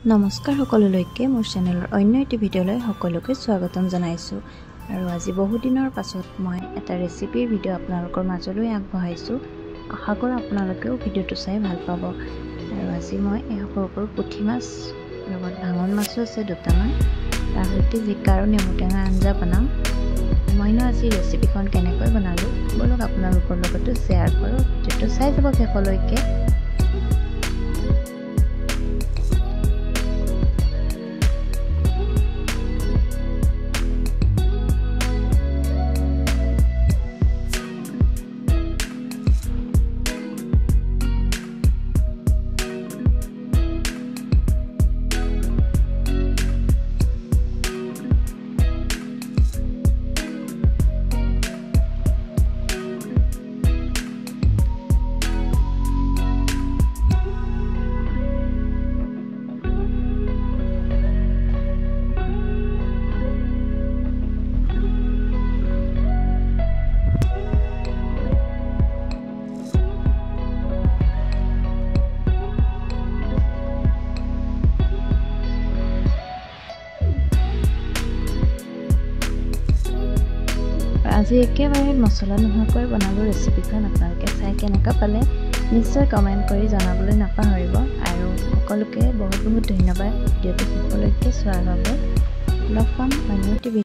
নমস্কাৰ সকলোলৈকে মোৰ চেনেলৰ অন্য এটি ভিডিঅ'লৈ সকলোকে স্বাগতম জনাইছো আৰু আজি বহু দিনৰ পাছত মই এটা ৰেচিপিৰ ভিডিঅ' আপোনালোকৰ মাজলৈ আগবঢ়াইছো আশা কৰোঁ আপোনালোকেও ভিডিঅ'টো চাই ভাল পাব আৰু আজি মই এই সৰু পুঠি মাছ লগত ভাঙন মাছো আছে দুটামান তাৰ সৈতে জিকা আৰু নেমু টেঙা আঞ্জা বনাম মইনো আজি ৰেচিপিখন কেনেকৈ বনালো বলক আপোনালোকৰ লগতো শ্বেয়াৰ কৰোঁ ভিডিঅ'টো চাই যাব শেষলৈকে আজি একেবাৰে মছলা নোহোৱাকৈ বনালো ৰেচিপিখন আপোনালোকে চাই কেনেকা পালে নিশ্চয় কমেন্ট কৰি জনাবলৈ নাপাহৰিব আৰু সকলোকে বহুত ধন্যবাদ ভিডিঅ'টো শেষলৈকে চোৱাৰ বাবে লগ পাম অন্য এটি